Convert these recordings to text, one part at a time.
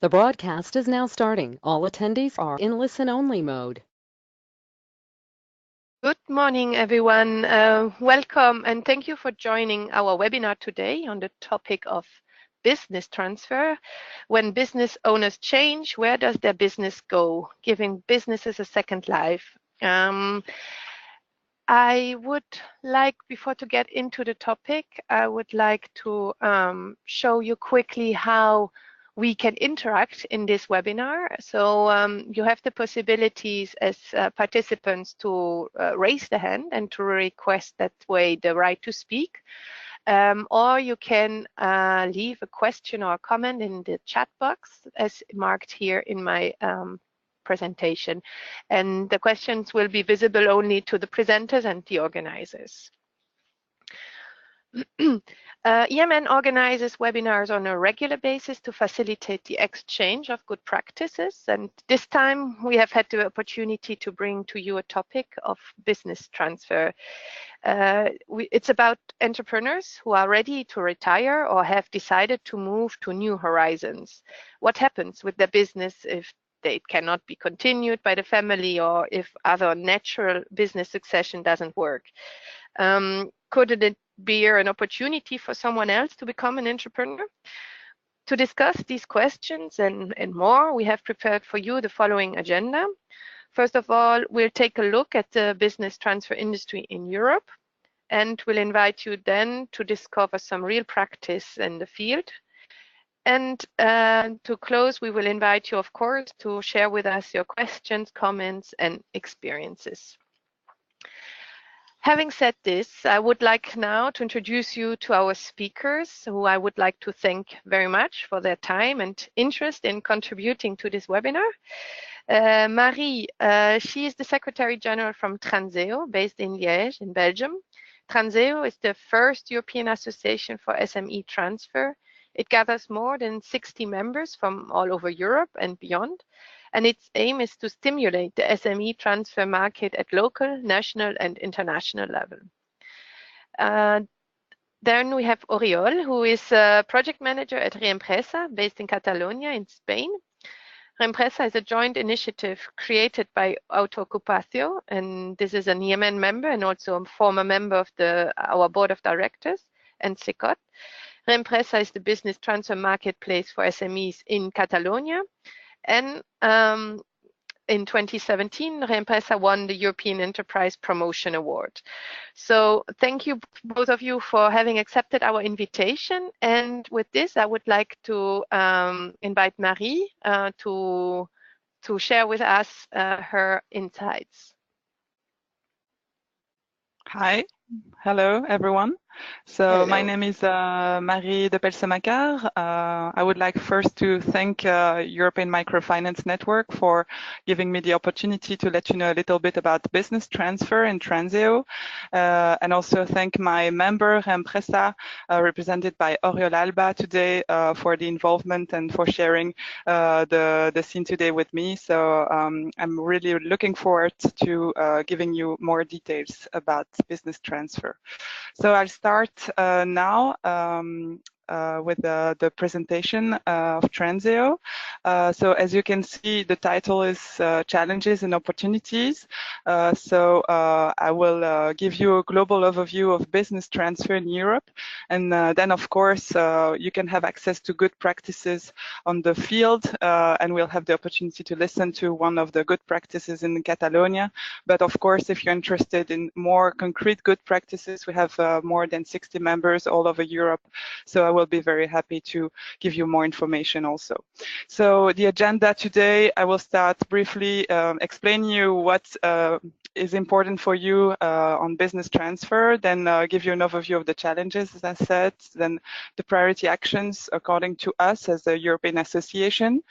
The broadcast is now starting. All attendees are in listen-only mode. Good morning, everyone. Welcome and thank you for joining our webinar today on the topic of business transfer. When business owners change, where does their business go? Giving businesses a second life. I would like, before to get into the topic, I would like to show you quickly how we can interact in this webinar. So you have the possibilities as participants to raise the hand and to request that way the right to speak. Or you can leave a question or a comment in the chat box as marked here in my presentation. And the questions will be visible only to the presenters and the organizers. EMN organizes webinars on a regular basis to facilitate the exchange of good practices, and this time we have had the opportunity to bring to you a topic of business transfer. It's about entrepreneurs who are ready to retire or have decided to move to new horizons. What happens with their business if they cannot be continued by the family, or if other natural business succession doesn't work? Could it be an opportunity for someone else to become an entrepreneur? To discuss these questions and more, we have prepared for you the following agenda. First of all, we'll take a look at the business transfer industry in Europe, and we'll invite you then to discover some real practice in the field. And to close, we will invite you, of course, to share with us your questions, comments, and experiences. Having said this, I would like now to introduce you to our speakers, who I would like to thank very much for their time and interest in contributing to this webinar. Marie, she is the Secretary General from Transeo, based in Liège, in Belgium. Transeo is the first European association for SME transfer. It gathers more than 60 members from all over Europe and beyond. And its aim is to stimulate the SME transfer market at local, national, and international level. Then we have Oriol, who is a project manager at Reempresa, based in Catalonia in Spain. Reempresa is a joint initiative created by Autoocupació, and this is an EMN member and also a former member of our board of directors, and SECOT. Reempresa is the business transfer marketplace for SMEs in Catalonia. And in 2017, Reempresa won the European Enterprise Promotion Award. So thank you, both of you, for having accepted our invitation. And with this, I would like to invite Marie to share with us her insights. Hi, hello, everyone. So Hello. My name is Marie de Pelsemacar. I would like first to thank European Microfinance Network for giving me the opportunity to let you know a little bit about business transfer in Transeo, and also thank my member Reempresa, represented by Oriol Alba today, for the involvement and for sharing the scene today with me. So I'm really looking forward to giving you more details about business transfer. So I'll start now with the presentation of Transeo. So as you can see, the title is Challenges and Opportunities. I will give you a global overview of business transfer in Europe. And then, of course, you can have access to good practices on the field, and we'll have the opportunity to listen to one of the good practices in Catalonia. But of course, if you're interested in more concrete good practices, we have more than 60 members all over Europe. So I will be very happy to give you more information also. So the agenda today, I will start briefly explain you what is important for you on business transfer, then give you an overview of the challenges, as I said, then the priority actions according to us as a European association,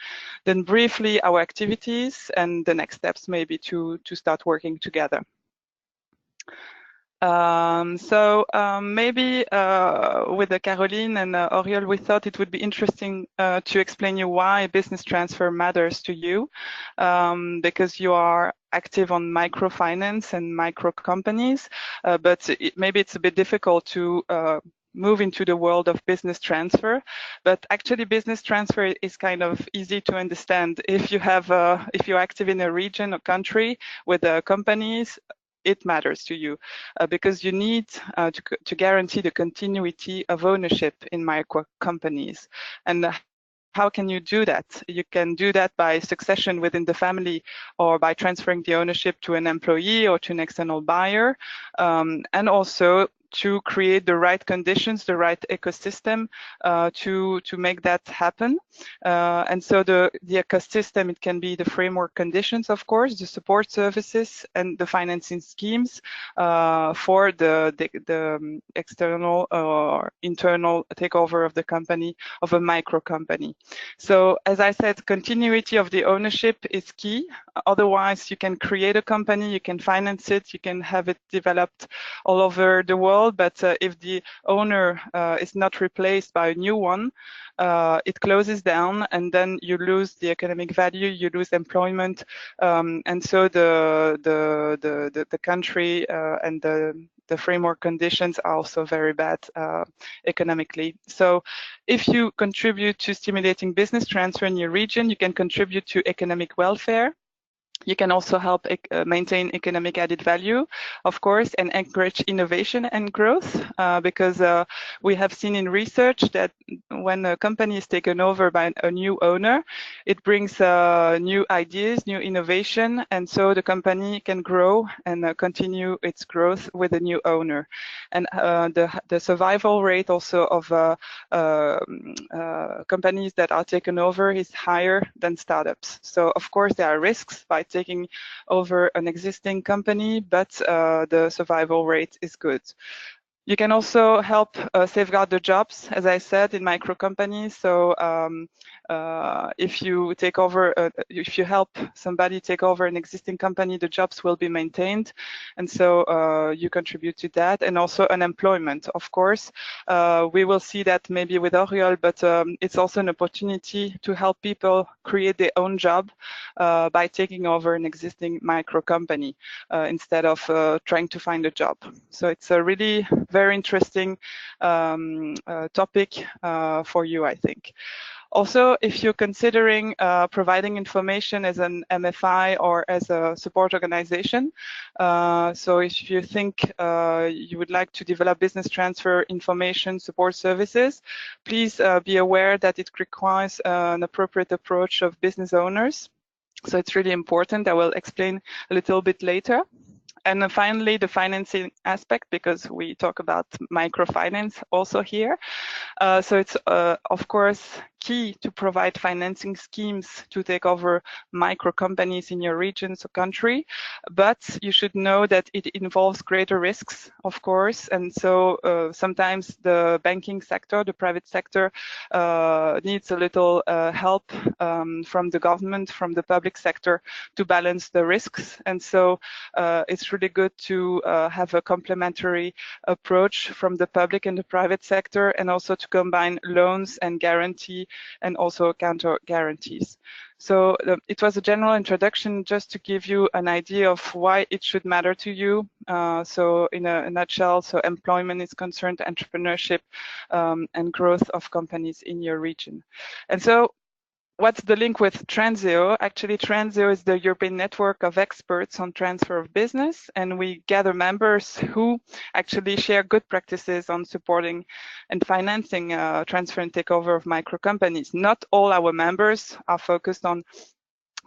then briefly our activities, and the next steps maybe to start working together. Maybe with Caroline and Oriol, we thought it would be interesting to explain you why business transfer matters to you, because you are active on microfinance and micro companies, but maybe it's a bit difficult to move into the world of business transfer. But actually, business transfer is kind of easy to understand. If you're active in a region or country with companies, it matters to you because you need to guarantee the continuity of ownership in micro companies. And how can you do that? You can do that by succession within the family or by transferring the ownership to an employee or to an external buyer, and also to create the right conditions, the right ecosystem to make that happen. And so the ecosystem, it can be the framework conditions, of course, the support services and the financing schemes for the external or internal takeover of the company, of a micro company. So as I said, continuity of the ownership is key. Otherwise, you can create a company, you can finance it, you can have it developed all over the world, but if the owner is not replaced by a new one, it closes down, and then you lose the economic value, you lose employment, and so the country and the framework conditions are also very bad economically. So if you contribute to stimulating business transfer in your region, you can contribute to economic welfare. You can also help maintain economic added value, of course, and encourage innovation and growth, because we have seen in research that when a company is taken over by a new owner, it brings new ideas, new innovation, and so the company can grow and continue its growth with a new owner. And the survival rate also of companies that are taken over is higher than startups. So, of course, there are risks by taking over an existing company, but the survival rate is good. You can also help safeguard the jobs, as I said, in micro companies. So if you take over, if you help somebody take over an existing company, the jobs will be maintained, and so you contribute to that. And also unemployment, of course. We will see that maybe with Oriol, but it's also an opportunity to help people create their own job by taking over an existing micro company instead of trying to find a job. So it's a really very interesting topic for you, I think. Also, if you're considering providing information as an MFI or as a support organization, so if you think you would like to develop business transfer information support services, please be aware that it requires an appropriate approach of business owners. So it's really important. I will explain a little bit later. And finally, the financing aspect, because we talk about microfinance also here. So it's, of course, key to provide financing schemes to take over micro companies in your regions or country, but you should know that it involves greater risks, of course, and so sometimes the banking sector, the private sector, needs a little help from the government, from the public sector to balance the risks, and so it's really good to have a complementary approach from the public and the private sector, and also to combine loans and guarantee and also counter guarantees. So it was a general introduction just to give you an idea of why it should matter to you. So in a nutshell, so employment is concerned, entrepreneurship, and growth of companies in your region. And so what's the link with Transeo? Actually, Transeo is the European network of experts on transfer of business, and we gather members who actually share good practices on supporting and financing transfer and takeover of micro companies. Not all our members are focused on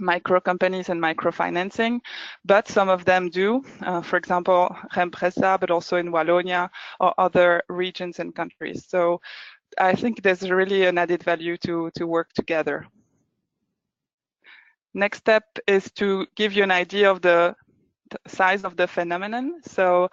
micro companies and microfinancing, but some of them do. For example, Reempresa, but also in Wallonia or other regions and countries. So I think there's really an added value to work together. Next step is to give you an idea of the size of the phenomenon. So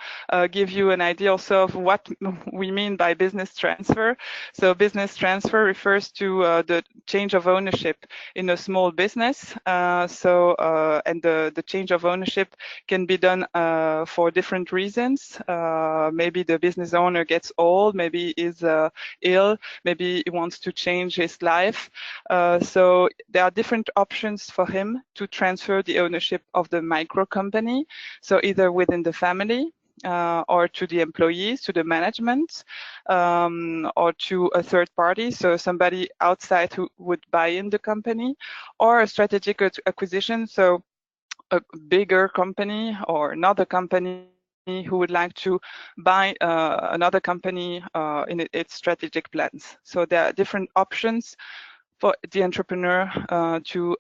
give you an idea also of what we mean by business transfer. So business transfer refers to the change of ownership in a small business. And the change of ownership can be done for different reasons. Maybe the business owner gets old, maybe is ill, maybe he wants to change his life. So there are different options for him to transfer the ownership of the micro company. So either within the family, or to the employees, to the management, or to a third party, so somebody outside who would buy in the company, or a strategic acquisition, so a bigger company or another company who would like to buy another company in its strategic plans. So there are different options for the entrepreneur to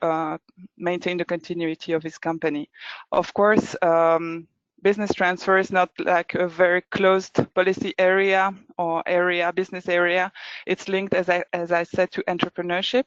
maintain the continuity of his company. Of course, business transfer is not like a very closed policy area or business area. It's linked, as I said, to entrepreneurship.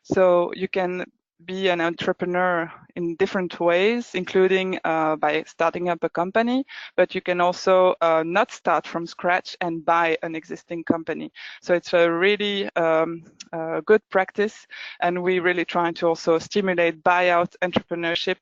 So you can be an entrepreneur in different ways, including by starting up a company, but you can also not start from scratch and buy an existing company. So it's a really good practice, and we really try to also stimulate buyout entrepreneurship.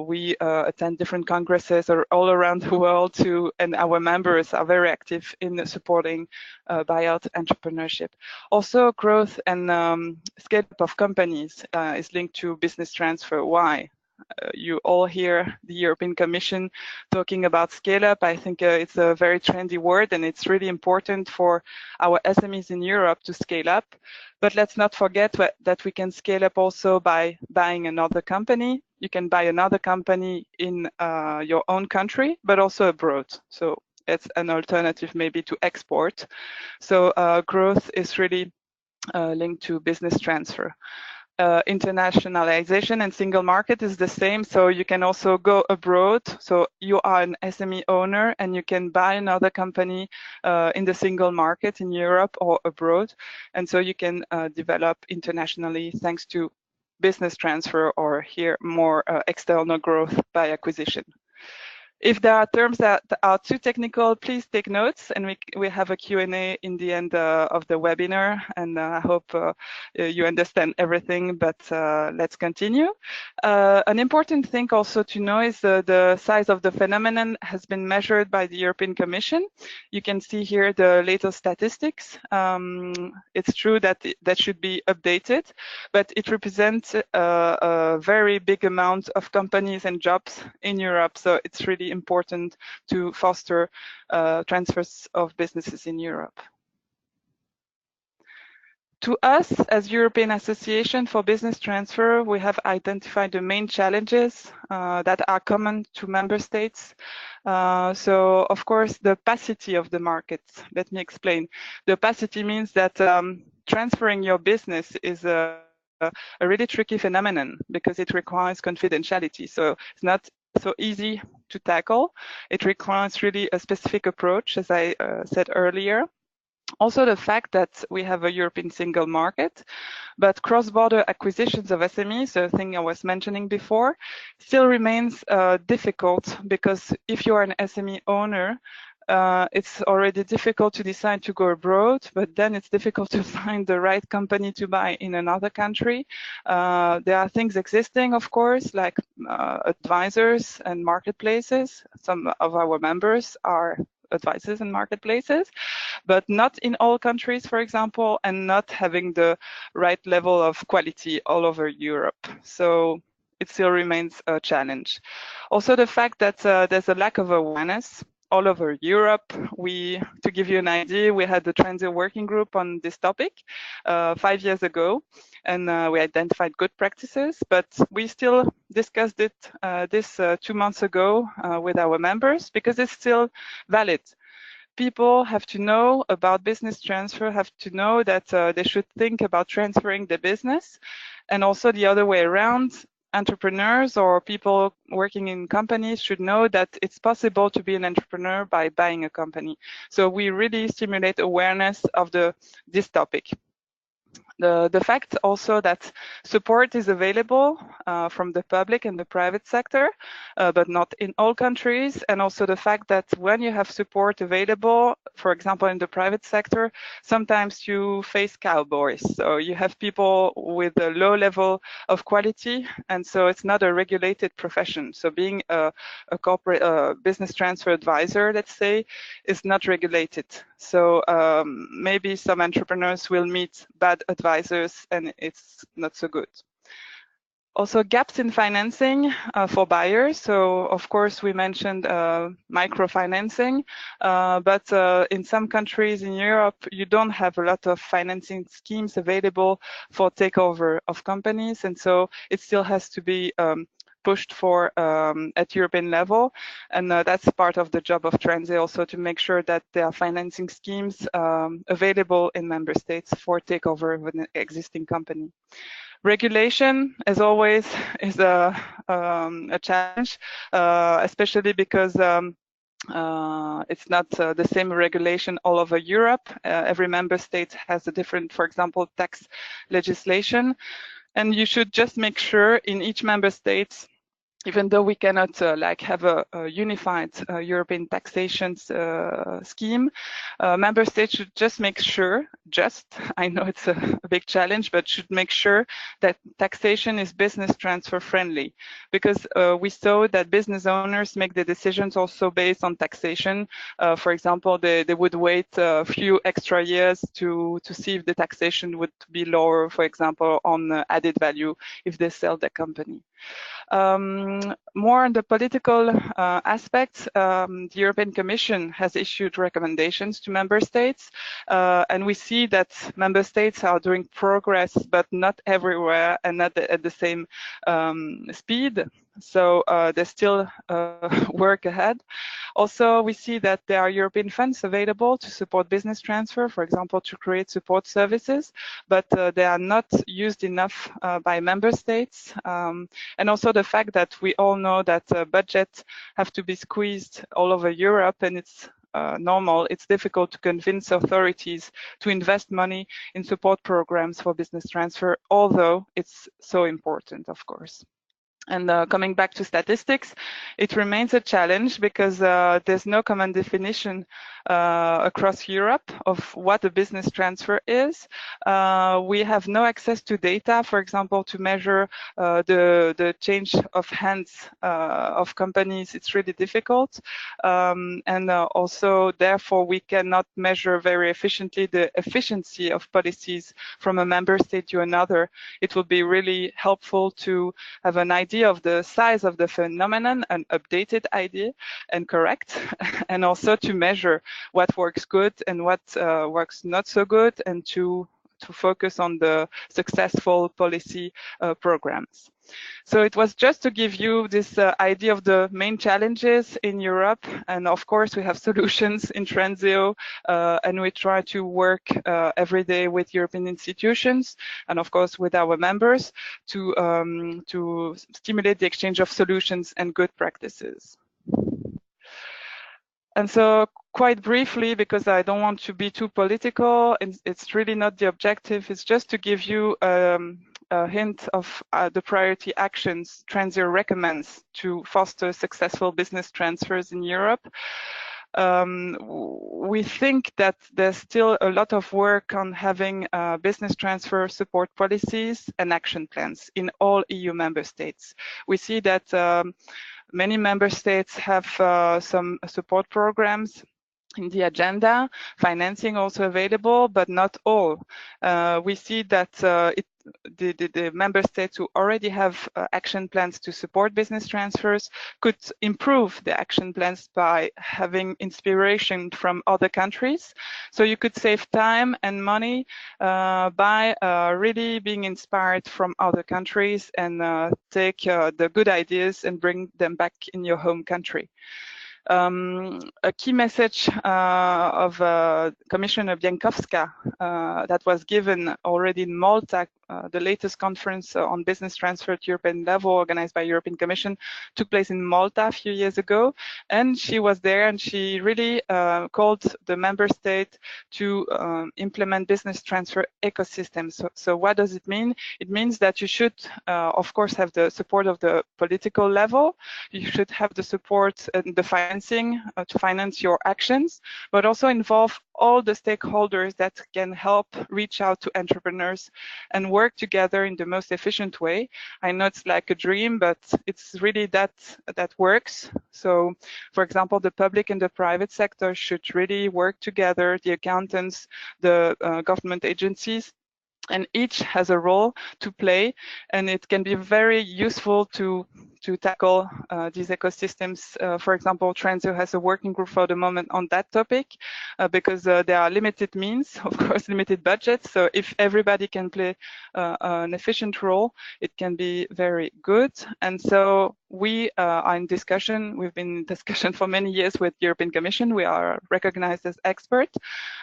We attend different congresses all around the world and our members are very active in supporting buyout entrepreneurship. Also, growth and scale-up of companies is linked to business transfer. Why? You all hear the European Commission talking about scale-up. I think it's a very trendy word, and it's really important for our SMEs in Europe to scale up. But let's not forget that we can scale up also by buying another company. You can buy another company in your own country, but also abroad. So it's an alternative maybe to export. So growth is really linked to business transfer. Internationalization and single market is the same. So you can also go abroad. So you are an SME owner and you can buy another company in the single market in Europe or abroad. And so you can develop internationally thanks to business transfer, or here more external growth by acquisition. If there are terms that are too technical, please take notes, and we have a Q&A in the end of the webinar, and I hope you understand everything, but let's continue. An important thing also to know is the size of the phenomenon has been measured by the European Commission. You can see here the latest statistics. It's true that that should be updated, but it represents a very big amount of companies and jobs in Europe, so it's really important to foster transfers of businesses in Europe. To us, as European Association for Business Transfer, we have identified the main challenges that are common to member states. So, of course, the opacity of the markets. Let me explain. The opacity means that transferring your business is a really tricky phenomenon because it requires confidentiality. So it's not so easy to tackle. It requires really a specific approach, as I said earlier. Also, the fact that we have a European single market, but cross-border acquisitions of SMEs, the thing I was mentioning before, still remains difficult, because if you are an SME owner, it's already difficult to decide to go abroad, but then it's difficult to find the right company to buy in another country. There are things existing, of course, like advisors and marketplaces. Some of our members are advisors and marketplaces, but not in all countries, for example, and not having the right level of quality all over Europe. So it still remains a challenge. Also, the fact that there's a lack of awareness all over Europe. To give you an idea, we had the Transeo working group on this topic 5 years ago, and we identified good practices, but we still discussed it 2 months ago with our members, because it's still valid. People have to know about business transfer, have to know that they should think about transferring the business, and also the other way around. Entrepreneurs or people working in companies should know that it's possible to be an entrepreneur by buying a company. So we really stimulate awareness of this topic. The fact also that support is available from the public and the private sector, but not in all countries, and also the fact that when you have support available, for example, in the private sector, sometimes you face cowboys. So you have people with a low level of quality, and so it's not a regulated profession. So being a corporate business transfer advisor, let's say, is not regulated. So maybe some entrepreneurs will meet bad advisors, and it's not so good. Also, gaps in financing for buyers. So, of course, we mentioned microfinancing, but in some countries in Europe, you don't have a lot of financing schemes available for takeover of companies, and so it still has to be pushed for at European level, and that's part of the job of Transeo also, to make sure that there are financing schemes available in member states for takeover of an existing company. Regulation, as always, is a challenge, especially because it's not the same regulation all over Europe. Every member state has a different, for example, tax legislation, and you should just make sure in each member state, even though we cannot like have a unified European taxation scheme, member states should just make sure, I know it's a big challenge, but should make sure that taxation is business transfer friendly, because we saw that business owners make the decisions also based on taxation. For example, they would wait a few extra years to see if the taxation would be lower, for example, on added value if they sell their company. More on the political aspects, the European Commission has issued recommendations to member states, and we see that member states are doing progress, but not everywhere and not at the same speed. So there's still work ahead. Also, we see that there are European funds available to support business transfer, for example, to create support services, but they are not used enough by member states. And also the fact that we all know that budgets have to be squeezed all over Europe, and it's normal, it's difficult to convince authorities to invest money in support programs for business transfer, although it's so important, of course. And coming back to statistics, it remains a challenge because there's no common definition across Europe of what a business transfer is. We have no access to data, for example, to measure the change of hands of companies. It's really difficult. And also, therefore, we cannot measure very efficiently the efficiency of policies from a member state to another. It will be really helpful to have an idea of the size of the phenomenon, an updated idea and correct, and also to measure what works good and what works not so good, and to focus on the successful policy programs. So it was just to give you this idea of the main challenges in Europe, and of course we have solutions in Transeo, and we try to work every day with European institutions and of course with our members to stimulate the exchange of solutions and good practices. And so, quite briefly, because I don't want to be too political, and it's really not the objective, it's just to give you a hint of the priority actions Transeo recommends to foster successful business transfers in Europe. We think that there's still a lot of work on having business transfer support policies and action plans in all EU member states. We see that many member states have some support programs in the agenda, financing also available, but not all. We see that the member states who already have action plans to support business transfers could improve the action plans by having inspiration from other countries. So you could save time and money by really being inspired from other countries and take the good ideas and bring them back in your home country. A key message of Commissioner Bieńkowska that was given already in Malta, the latest conference on business transfer at European level organized by European Commission took place in Malta a few years ago, and she was there and she really called the member state to implement business transfer ecosystems. So what does it mean? It means that you should of course have the support of the political level, you should have the support and the financing to finance your actions, but also involve all the stakeholders that can help reach out to entrepreneurs and work together in the most efficient way. I know it's like a dream, but it's really that works. So, for example, the public and the private sector should really work together, the accountants, the government agencies, and each has a role to play, and it can be very useful to tackle these ecosystems. For example, Transeo has a working group for the moment on that topic because there are limited means, of course, limited budgets. So if everybody can play an efficient role, it can be very good. And so we are in discussion. We've been in discussion for many years with the European Commission. We are recognized as experts.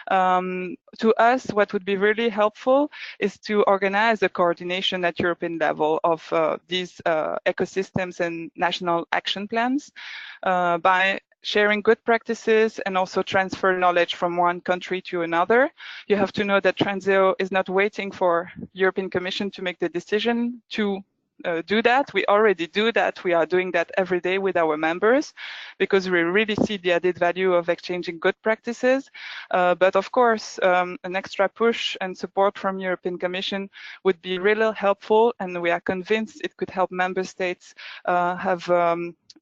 To us, what would be really helpful is to organize a coordination at European level of these ecosystems and national action plans by sharing good practices and also transfer knowledge from one country to another. You have to know that Transeo is not waiting for European Commission to make the decision to do that. We already do that. We are doing that every day with our members because we really see the added value of exchanging good practices. But of course, an extra push and support from European Commission would be really helpful, and we are convinced it could help member states have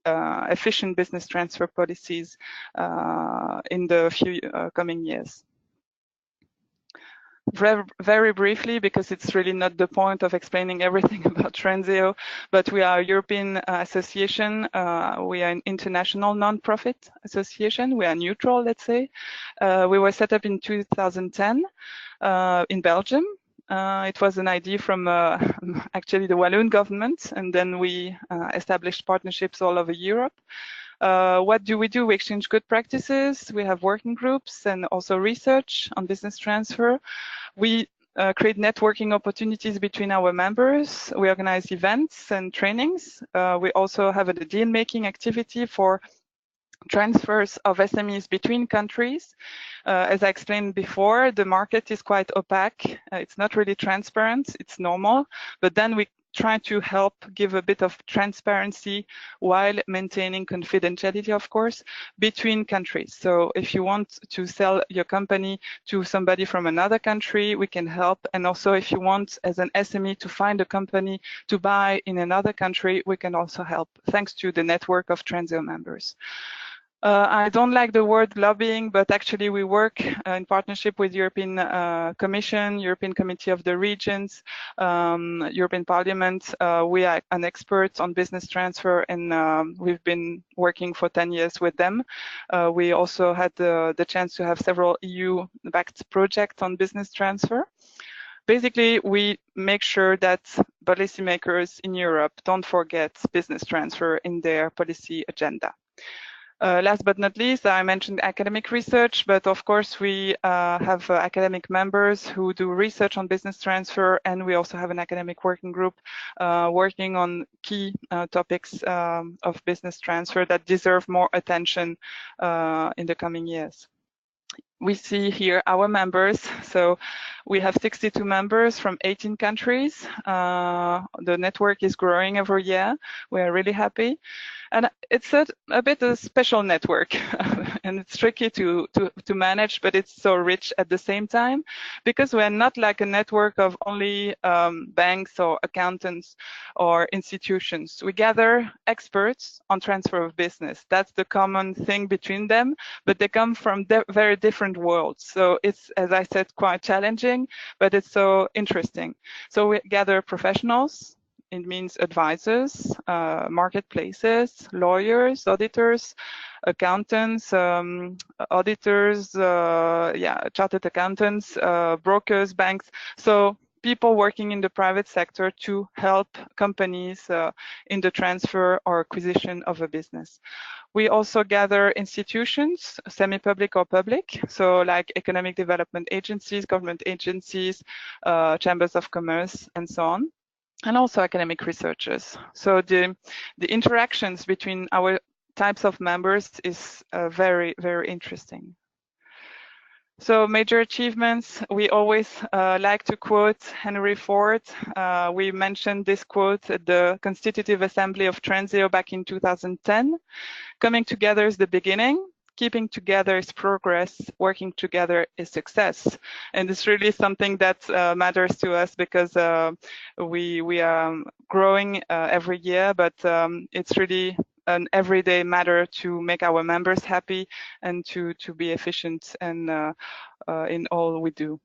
efficient business transfer policies in the few coming years. Very briefly, because it's really not the point of explaining everything about Transeo, but we are a European association. We are an international non-profit association. We are neutral, let's say. We were set up in 2010 in Belgium. It was an idea from actually the Walloon government, and then we established partnerships all over Europe. What do? We exchange good practices. We have working groups and also research on business transfer. We create networking opportunities between our members. We organize events and trainings. We also have a deal-making activity for transfers of SMEs between countries. As I explained before, the market is quite opaque. It's not really transparent. It's normal, but then we try to help give a bit of transparency while maintaining confidentiality, of course, between countries. So if you want to sell your company to somebody from another country, we can help. And also if you want as an SME to find a company to buy in another country, we can also help, thanks to the network of Transeo members. I don't like the word lobbying, but actually we work in partnership with European Commission, European Committee of the Regions, European Parliament. We are an expert on business transfer, and we've been working for 10 years with them. We also had the chance to have several EU-backed projects on business transfer. Basically, we make sure that policymakers in Europe don't forget business transfer in their policy agenda. Last but not least, I mentioned academic research, but of course we have academic members who do research on business transfer, and we also have an academic working group working on key topics of business transfer that deserve more attention in the coming years. We see here our members. So we have 62 members from 18 countries. The network is growing every year. We are really happy. And it's a bit of a special network, and it's tricky to manage, but it's so rich at the same time, because we're not like a network of only banks or accountants or institutions. We gather experts on transfer of business. That's the common thing between them, but they come from very different worlds. So it's, as I said, quite challenging, but it's so interesting. So we gather professionals. It means advisors, marketplaces, lawyers, auditors, accountants, auditors, chartered accountants, brokers, banks. So people working in the private sector to help companies in the transfer or acquisition of a business. We also gather institutions, semi-public or public, so like economic development agencies, government agencies, chambers of commerce, and so on. And also academic researchers. So the interactions between our types of members is very, very interesting. So major achievements, we always like to quote Henry Ford. We mentioned this quote at the Constitutive Assembly of Transeo back in 2010. Coming together is the beginning. Keeping together is progress, working together is success. And it's really something that matters to us, because we are growing every year, but it's really an everyday matter to make our members happy and to be efficient and in all we do.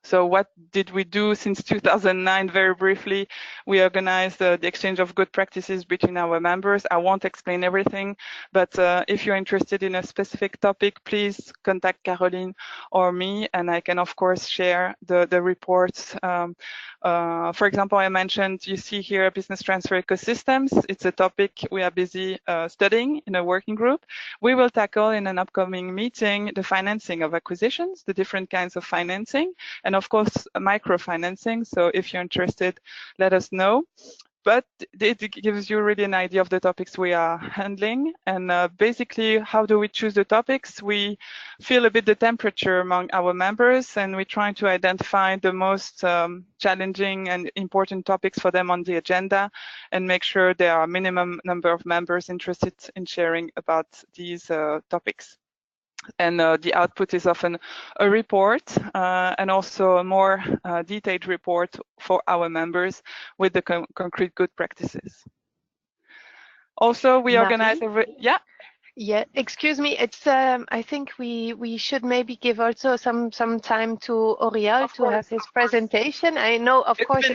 So what did we do since 2009? Very briefly, we organized the exchange of good practices between our members. I won't explain everything, but if you're interested in a specific topic, please contact Caroline or me, and I can of course share the reports. For example, I mentioned, you see here, business transfer ecosystems. It's a topic we are busy studying in a working group. We will tackle in an upcoming meeting the financing of acquisitions, the different kinds of financing, and of course microfinancing. So if you're interested, let us know. But it gives you really an idea of the topics we are handling. And basically, how do we choose the topics? We feel a bit the temperature among our members, and we try to identify the most challenging and important topics for them on the agenda, and make sure there are a minimum number of members interested in sharing about these topics. And the output is often a report and also a more detailed report for our members with the concrete good practices. Also, we organize Yeah, excuse me. It's I think we should maybe give also some time to Oriol to have his presentation. I know, of course.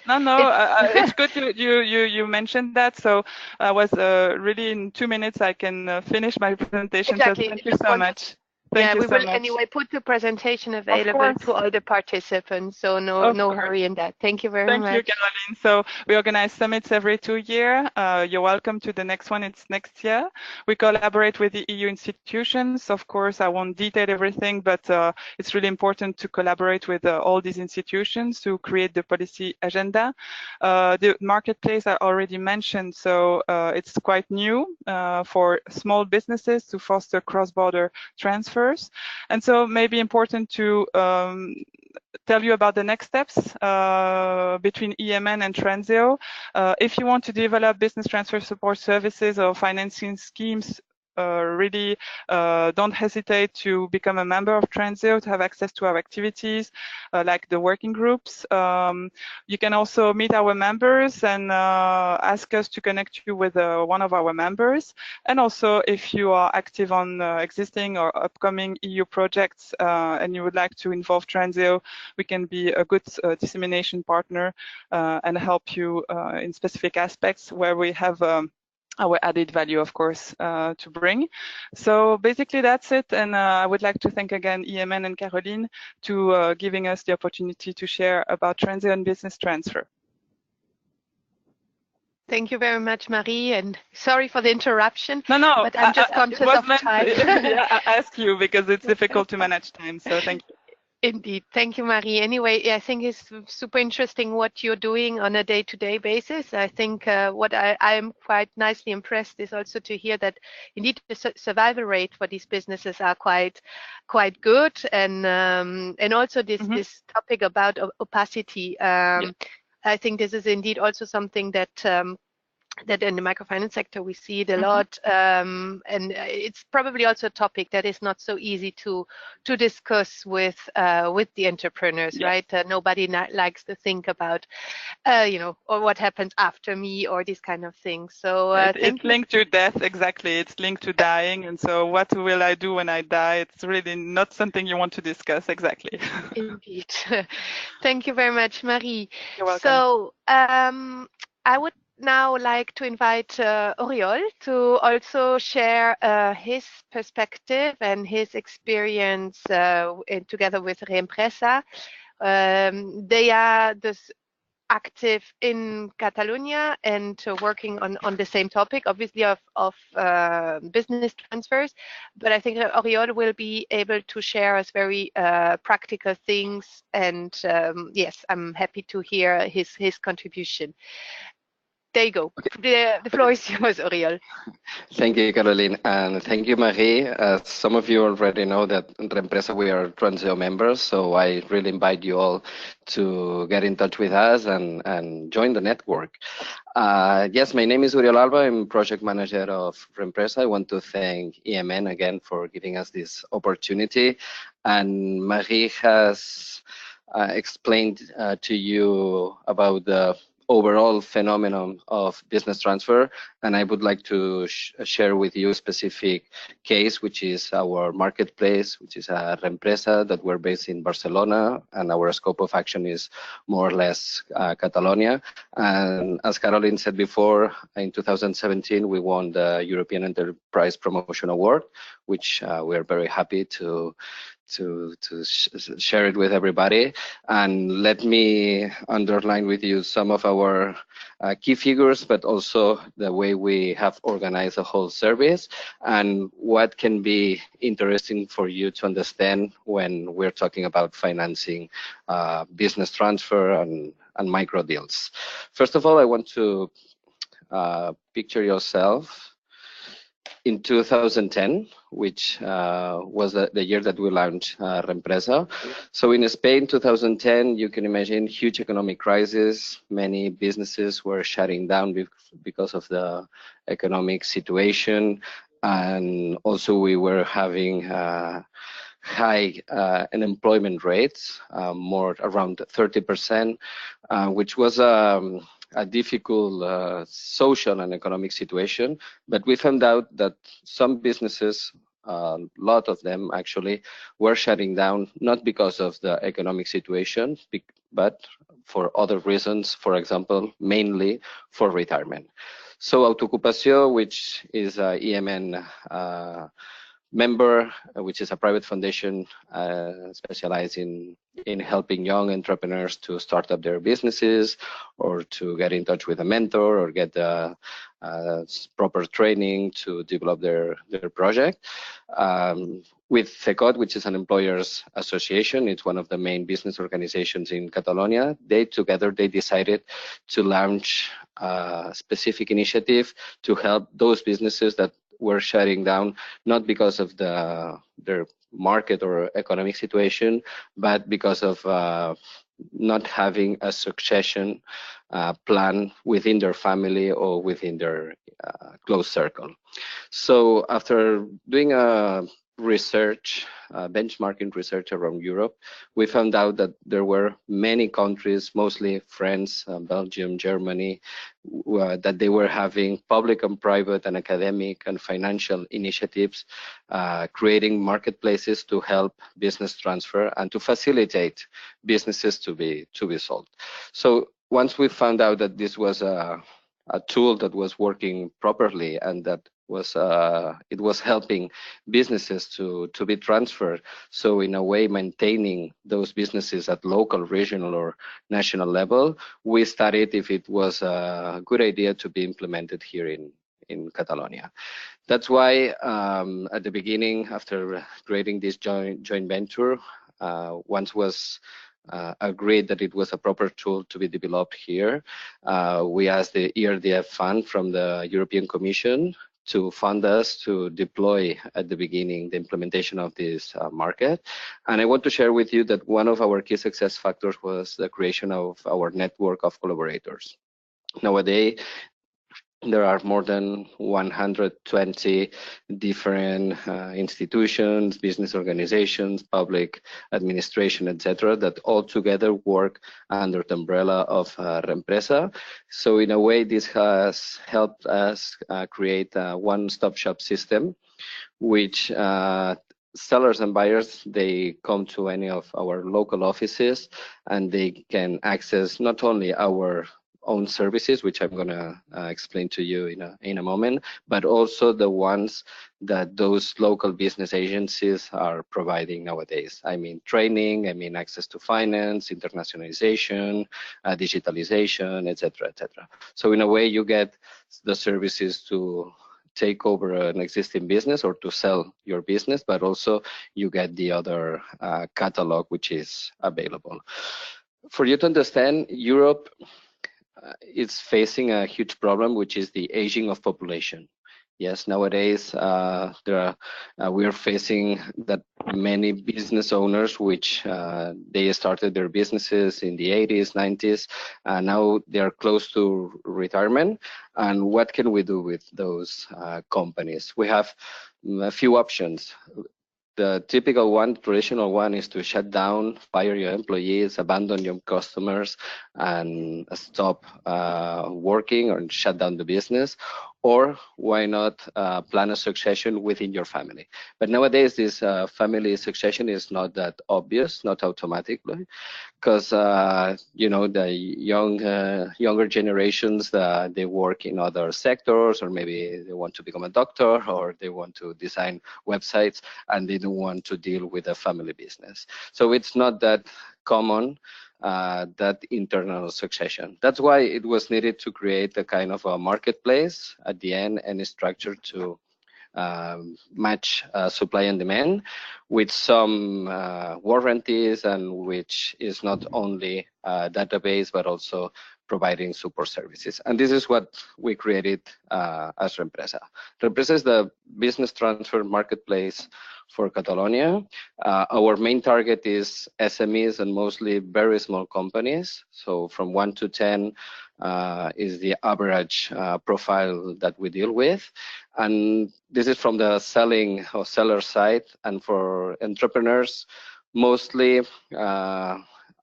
It's good you mentioned that. So I was really in 2 minutes I can finish my presentation. Exactly. So thank you so much. Thank you we so will much. Anyway put the presentation available to all the participants. So no hurry in that. Thank you very much. Thank you, Caroline. So we organize summits every 2 years. You're welcome to the next one. It's next year. We collaborate with the EU institutions. Of course, I won't detail everything, but it's really important to collaborate with all these institutions to create the policy agenda. The marketplace I already mentioned, so it's quite new for small businesses to foster cross-border transfers. And so maybe important to tell you about the next steps between EMN and Transeo. If you want to develop business transfer support services or financing schemes, really don't hesitate to become a member of Transeo to have access to our activities like the working groups. You can also meet our members and ask us to connect you with one of our members. And also, if you are active on existing or upcoming EU projects and you would like to involve Transeo, we can be a good dissemination partner and help you in specific aspects where we have our added value, of course, to bring. So basically that's it. And I would like to thank again EMN and Caroline to giving us the opportunity to share about Transeo and business transfer. Thank you very much, Marie, and sorry for the interruption. No, but I'm just conscious of time. I ask you because it's difficult to manage time, so thank you. Indeed. Thank you, Marie. Anyway, I think it's super interesting what you're doing on a day-to-day basis. I think what I am quite nicely impressed is also to hear that indeed the survival rate for these businesses are quite good, and also this topic about opacity. I think this is indeed also something that that in the microfinance sector we see it a lot, and it's probably also a topic that is not so easy to discuss with the entrepreneurs, right? Nobody likes to think about or what happens after me or these kind of things. So it's linked to death, exactly. It's linked to dying, and so what will I do when I die? It's really not something you want to discuss, exactly. Indeed. Thank you very much, Marie. You're welcome. So I would now like to invite Oriol to also share his perspective and his experience together with Reempresa. They are active in Catalonia and working on the same topic, obviously of business transfers. But I think Oriol will be able to share us very practical things. And yes, I'm happy to hear his contribution. There you go. The floor is yours, Oriol. Thank you, Caroline, and thank you, Marie. Some of you already know that in Reempresa we are Transeo members, so I really invite you all to get in touch with us and join the network. Yes, my name is Oriol Alba. I'm project manager of Reempresa. I want to thank EMN again for giving us this opportunity, and Marie has explained to you about the overall phenomenon of business transfer, and I would like to share with you a specific case, which is our marketplace, which is a Reempresa that we're based in Barcelona, and our scope of action is more or less Catalonia. And as Caroline said before, in 2017 we won the European Enterprise Promotion Award, which we are very happy to share it with everybody. And let me underline with you some of our key figures, but also the way we have organized the whole service and what can be interesting for you to understand when we're talking about financing business transfer and micro deals. First of all, I want to picture yourself in 2010, which was the year that we launched Reempresa. So in Spain, 2010, you can imagine huge economic crisis. Many businesses were shutting down because of the economic situation. And also we were having high unemployment rates, more around 30%, which was a difficult social and economic situation. But we found out that some businesses, a lot of them actually, were shutting down, not because of the economic situation, but for other reasons, for example, mainly for retirement. So Autoocupació, which is a EMN member, which is a private foundation specialized in helping young entrepreneurs to start up their businesses or to get in touch with a mentor or get proper training to develop their project. With CECOT, which is an employers association, it's one of the main business organizations in Catalonia. They decided to launch a specific initiative to help those businesses that were shutting down, not because of their market or economic situation, but because of not having a succession plan within their family or within their close circle. So after doing a research, benchmarking research around Europe, we found out that there were many countries, mostly France, Belgium, Germany, that they were having public and private and academic and financial initiatives, creating marketplaces to help business transfer and to facilitate businesses to be sold. So once we found out that this was a tool that was working properly and that it was helping businesses to be transferred, so in a way maintaining those businesses at local, regional or national level, we studied if it was a good idea to be implemented here in Catalonia. That's why at the beginning, after creating this joint venture, once was agreed that it was a proper tool to be developed here, we asked the ERDF fund from the European Commission to fund us to deploy at the beginning the implementation of this market. And I want to share with you that one of our key success factors was the creation of our network of collaborators. Nowadays, there are more than 120 different institutions, business organizations, public administration, etc., that all together work under the umbrella of Reempresa. So in a way, this has helped us create a one-stop shop system, which sellers and buyers, they come to any of our local offices and they can access not only our own services, which I'm going to explain to you in a moment, but also the ones that those local business agencies are providing nowadays. I mean training, I mean access to finance, internationalization, digitalization, etc., etc. So in a way, you get the services to take over an existing business or to sell your business, but also you get the other catalog which is available. For you to understand, Europe is facing a huge problem, which is the aging of population. Yes, nowadays we are facing that many business owners, which they started their businesses in the 80s, 90s, now they are close to retirement. And what can we do with those companies? We have a few options. The typical one, traditional one, is to shut down, fire your employees, abandon your customers, and stop working or shut down the business. Or why not plan a succession within your family? But nowadays, this family succession is not that obvious, not automatically, because you know, the younger generations, they work in other sectors, or maybe they want to become a doctor, or they want to design websites, and they don't want to deal with a family business. So it's not that common, that internal succession. That's why it was needed to create a kind of a marketplace at the end, and a structure to match supply and demand with some warranties, and which is not only a database but also providing support services. And this is what we created as Reempresa. Reempresa is the business transfer marketplace for Catalonia. Our main target is SMEs and mostly very small companies. So from 1 to 10 is the average profile that we deal with. And this is from the selling or seller side. And for entrepreneurs, mostly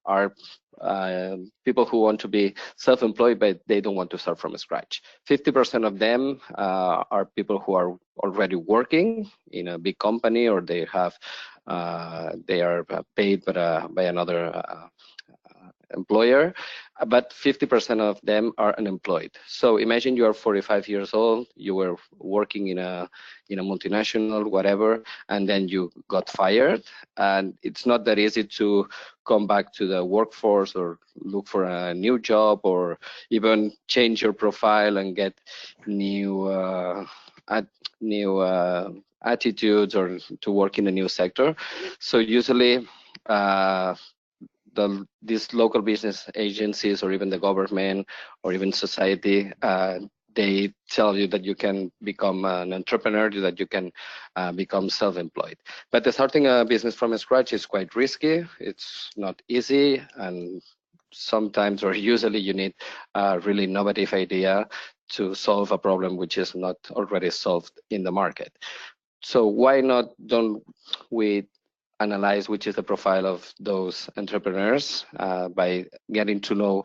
are people who want to be self-employed, but they don't want to start from scratch. 50% of them are people who are already working in a big company, or they have they are paid by another employer, but 50% of them are unemployed. So imagine you are 45 years old, you were working in a multinational, whatever, and then you got fired, and it's not that easy to come back to the workforce or look for a new job, or even change your profile and get new attitudes, or to work in a new sector. So usually these local business agencies, or even the government, or even society, they tell you that you can become an entrepreneur, that you can become self-employed. But starting a business from scratch is quite risky. It's not easy, and sometimes, or usually, you need a really innovative idea to solve a problem which is not already solved in the market. So why not don't we analyze which is the profile of those entrepreneurs by getting to know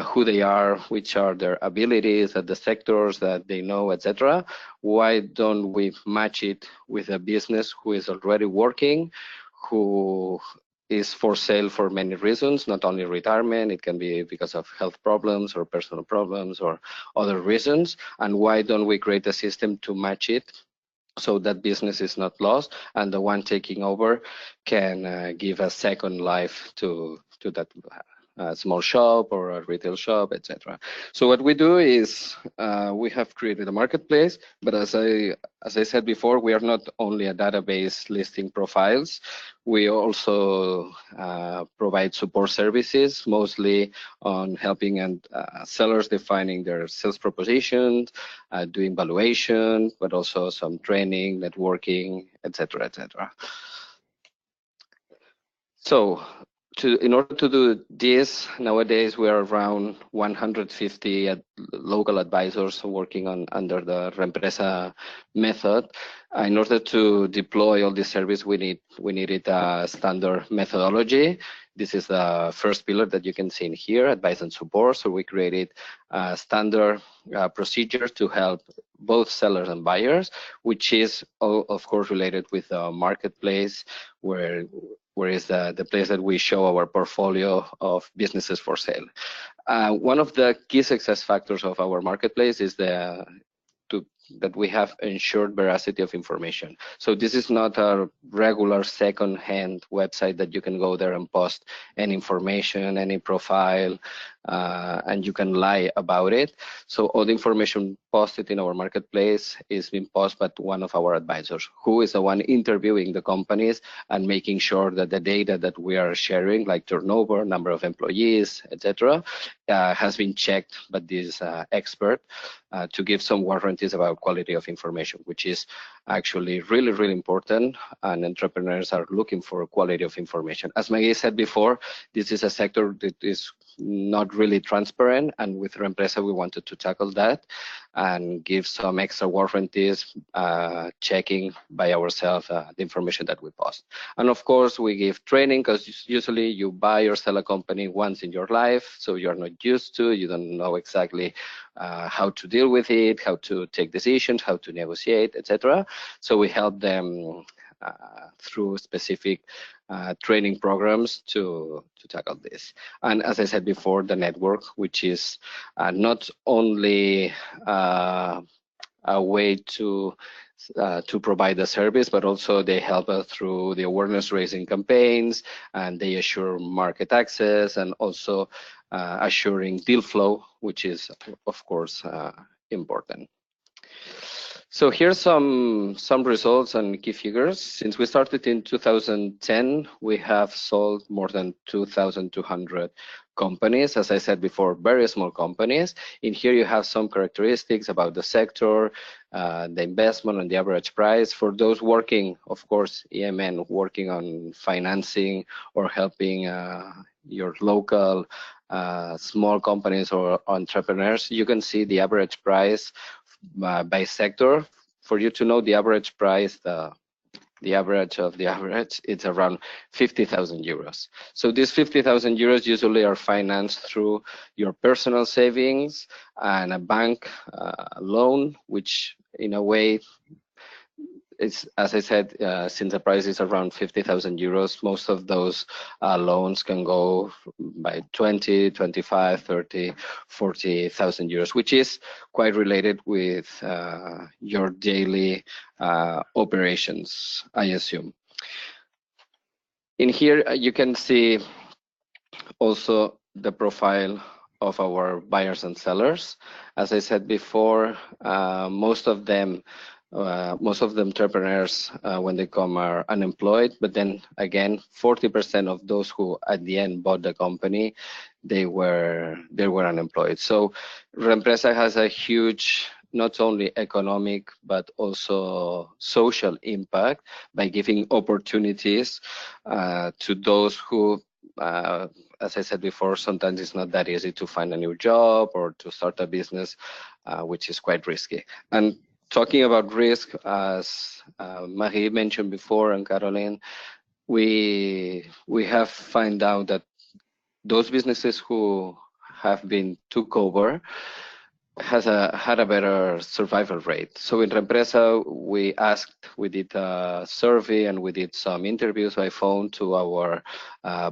who they are, which are their abilities at the sectors that they know, etc. Why don't we match it with a business who is already working, who is for sale for many reasons, not only retirement, it can be because of health problems or personal problems or other reasons, and why don't we create a system to match it so that business is not lost, and the one taking over can give a second life to that small shop or a retail shop, etc. So what we do is we have created a marketplace, but as I said before, we are not only a database listing profiles. We also provide support services, mostly on helping sellers defining their sales propositions, doing valuation, but also some training, networking, etc., etc. So in order to do this, nowadays we are around 150 local advisors working under the Reempresa method. In order to deploy all this service, we needed a standard methodology. This is the first pillar that you can see in here, advice and support. So we created a standard procedure to help both sellers and buyers, which is of course related with the marketplace, where is the place that we show our portfolio of businesses for sale. One of the key success factors of our marketplace is that we have ensured veracity of information. So this is not a regular second-hand website that you can go there and post any information, any profile, and you can lie about it. So all the information posted in our marketplace is being posted by one of our advisors, who is the one interviewing the companies and making sure that the data that we are sharing, like turnover, number of employees, etc., has been checked by this expert to give some warranties about quality of information, which is actually really, really important, and entrepreneurs are looking for quality of information. As Maggie said before, this is a sector that is not really transparent, and with Reempresa we wanted to tackle that and give some extra warranties, checking by ourselves the information that we post. And of course we give training, because usually you buy or sell a company once in your life, so you're not used to, you don't know exactly how to deal with it, how to take decisions, how to negotiate, etc. So we help them through specific training programs to tackle this. And as I said before, the network, which is not only a way to provide the service, but also they help us through the awareness raising campaigns, and they assure market access, and also assuring deal flow, which is of course important. So here's some results and key figures. Since we started in 2010, we have sold more than 2,200 companies. As I said before, very small companies. In here you have some characteristics about the sector, the investment, and the average price. For those working, of course, EMN, working on financing or helping your local small companies or entrepreneurs, you can see the average price by sector. For you to know the average price, the average of the average, it's around 50,000 euros. So these 50,000 euros usually are financed through your personal savings and a bank loan, which in a way, it's, as I said, since the price is around 50,000 euros, most of those loans can go by 20, 25, 30, 40,000 euros, which is quite related with your daily operations, I assume. In here, you can see also the profile of our buyers and sellers. As I said before, most of the entrepreneurs when they come are unemployed, but then again 40% of those who at the end bought the company, they were unemployed. So Reempresa has a huge not only economic but also social impact by giving opportunities to those who as I said before, sometimes it's not that easy to find a new job or to start a business, which is quite risky. And talking about risk, as Marie mentioned before and Caroline, we have found out that those businesses who have been took over had a better survival rate. So in Reempresa, we did a survey and we did some interviews by phone to our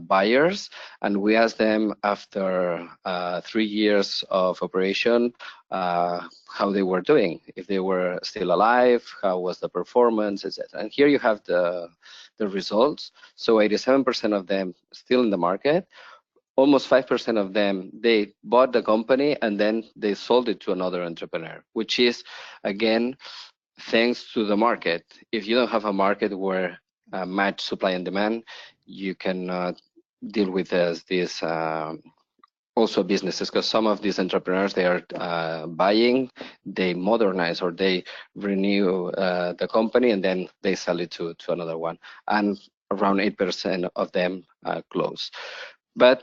buyers, and we asked them after 3 years of operation how they were doing, if they were still alive, how was the performance, etc. And here you have the results. So 87% of them still in the market. Almost 5% of them, they bought the company and then they sold it to another entrepreneur, which is, again, thanks to the market. If you don't have a market where match supply and demand, you cannot deal with these also businesses, because some of these entrepreneurs, they are buying, they modernize or they renew the company and then they sell it to another one. And around 8% of them close. But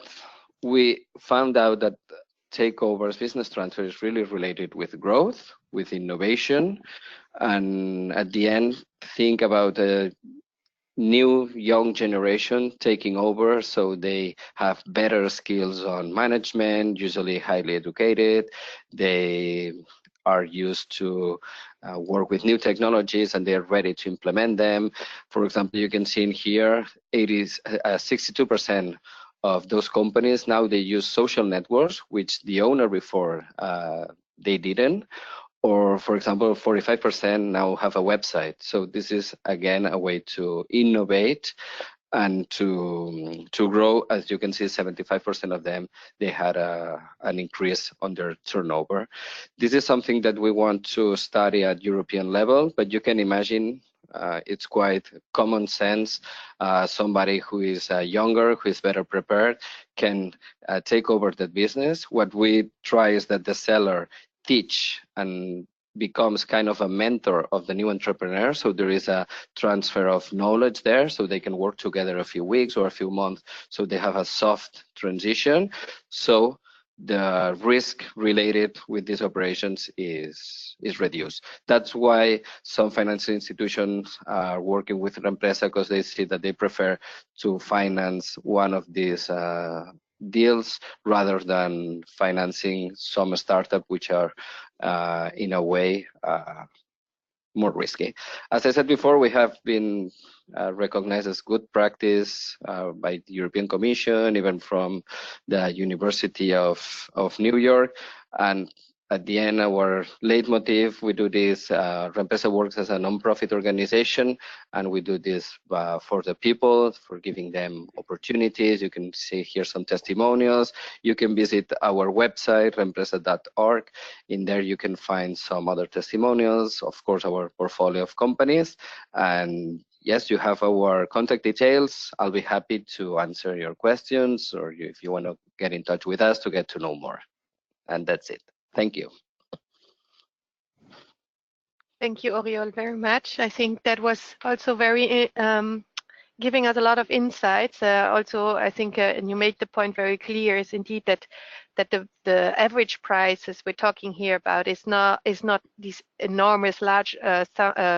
we found out that takeovers, business transfer is really related with growth, with innovation, and at the end, think about a new young generation taking over, so they have better skills on management, usually highly educated. They are used to work with new technologies and they're ready to implement them. For example, you can see in here, 62% of those companies now they use social networks, which the owner before they didn't. Or for example, 45% now have a website. So this is again a way to innovate and to grow. As you can see, 75% of them, they had an increase on their turnover. This is something that we want to study at European level, but you can imagine it's quite common sense. Somebody who is younger, who is better prepared, can take over the business. What we try is that the seller teach and becomes kind of a mentor of the new entrepreneur. So there is a transfer of knowledge there, so they can work together a few weeks or a few months, so they have a soft transition. So the risk related with these operations is reduced. That's why some financial institutions are working with Reempresa, because they see that they prefer to finance one of these deals rather than financing some startup which are in a way more risky. As I said before, we have been recognized as good practice by the European Commission, even from the University of New York. And at the end, our leitmotif, we do this, Reempresa works as a non-profit organization, and we do this for the people, for giving them opportunities. You can see here some testimonials. You can visit our website, reempresa.org. In there, you can find some other testimonials, of course, our portfolio of companies. And yes, you have our contact details. I'll be happy to answer your questions, or if you want to get in touch with us to get to know more. And that's it. Thank you. Thank you, Oriol, very much. I think that was also very giving us a lot of insights. Also, I think, and you made the point very clear, is indeed that the average prices we're talking here about is not these enormous large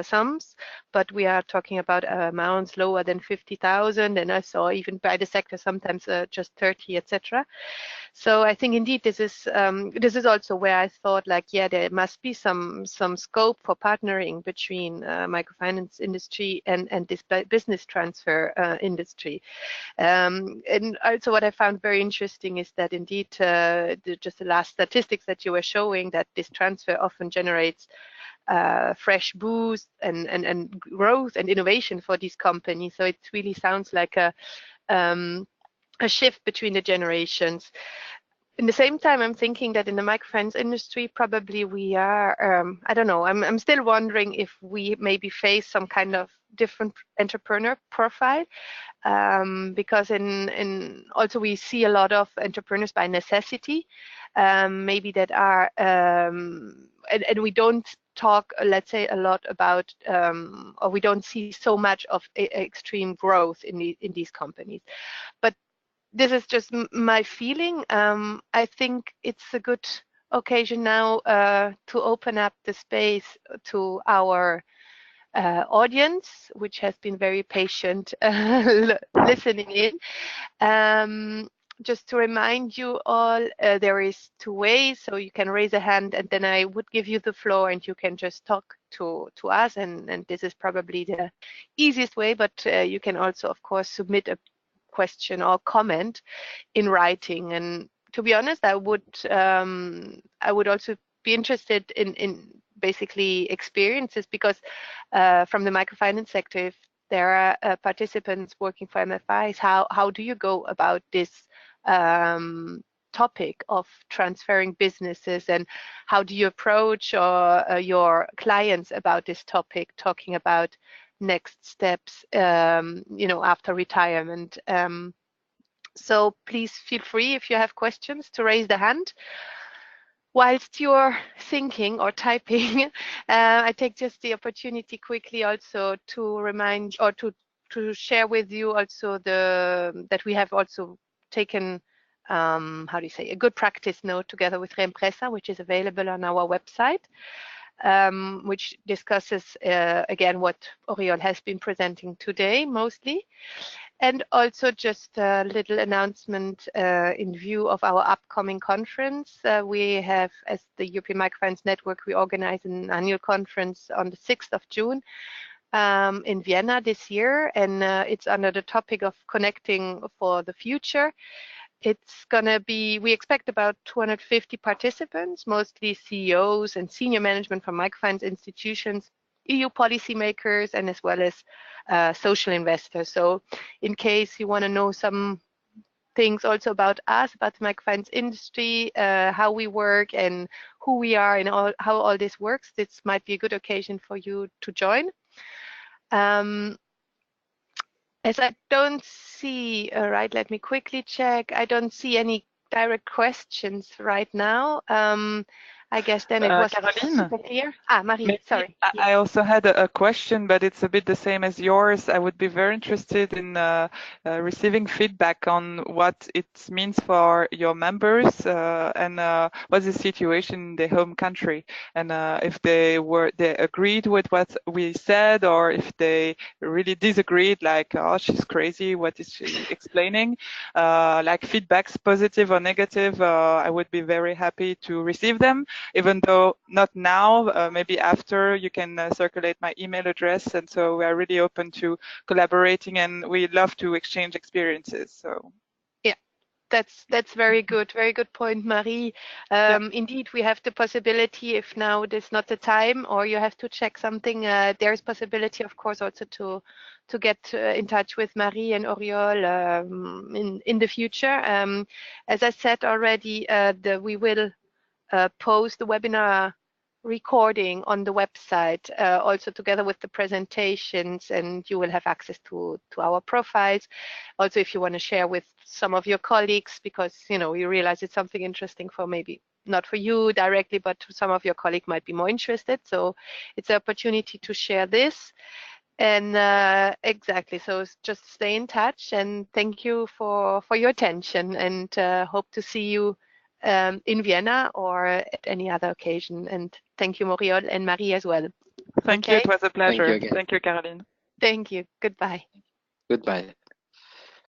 sums, but we are talking about amounts lower than 50,000, and I saw even by the sector sometimes just 30, etc. So I think indeed this is also where I thought, like, yeah, there must be some scope for partnering between microfinance industry and this business transfer industry. And also what I found very interesting is that indeed just the last statistics that you were showing, that this transfer often generates fresh boost and growth and innovation for these companies. So it really sounds like a shift between the generations. In the same time, I'm thinking that in the microfinance industry, probably we are, I don't know, I'm still wondering if we maybe face some kind of different entrepreneur profile, because also we see a lot of entrepreneurs by necessity, maybe that are, and we don't talk, let's say, a lot about, or we don't see so much of extreme growth in these companies. But this is just my feeling. I think it's a good occasion now to open up the space to our audience, which has been very patient listening in. Just to remind you all, there is 2 ways. So you can raise a hand, and then I would give you the floor, and you can just talk to us. And this is probably the easiest way, but you can also, of course, submit a question or comment in writing. And to be honest, I would also be interested in basically experiences, because from the microfinance sector, if there are participants working for MFIs, how do you go about this topic of transferring businesses, and how do you approach your clients about this topic, talking about next steps, after retirement. So please feel free, if you have questions, to raise the hand. Whilst you're thinking or typing, I take just the opportunity quickly also to remind, or to share with you also that we have also taken, a good practice note together with Reempresa, which is available on our website. Which discusses, again, what Oriol has been presenting today mostly. And also just a little announcement in view of our upcoming conference. We have, as the European Microfinance Network, we organize an annual conference on the 6th of June in Vienna this year. And it's under the topic of connecting for the future. It's going to be, we expect about 250 participants, mostly CEOs and senior management from microfinance institutions, EU policymakers, and as well as social investors. So in case you want to know some things also about us, about the microfinance industry, how we work and who we are and how all this works, this might be a good occasion for you to join. As I don't see, right, let me quickly check. I don't see any direct questions right now. I guess then it was Caroline? super clear. Ah, Marie, Maybe sorry. I also had a question, but it's a bit the same as yours. I would be very interested in receiving feedback on what it means for your members and what's the situation in their home country, and if they agreed with what we said, or if they really disagreed, like, oh, she's crazy, what is she explaining? Like feedbacks, positive or negative, I would be very happy to receive them. Even though not now, maybe after, you can circulate my email address. And so we are really open to collaborating, and we love to exchange experiences. So yeah, that's very good point, Marie. Indeed, we have the possibility, if now it is not the time or you have to check something, there is possibility, of course, also to get in touch with Marie and Oriol in the future. As I said already, we will post the webinar recording on the website, also together with the presentations, and you will have access to our profiles. Also, if you want to share with some of your colleagues, because you realize it's something interesting for maybe not for you directly, but some of your colleagues might be more interested. So it's an opportunity to share this. And exactly, so just stay in touch, and thank you for your attention, and hope to see you in Vienna or at any other occasion. And thank you, Oriol and Marie, as well. thank you. It was a pleasure. Thank you again. Thank you, Caroline. Thank you. Goodbye. Goodbye.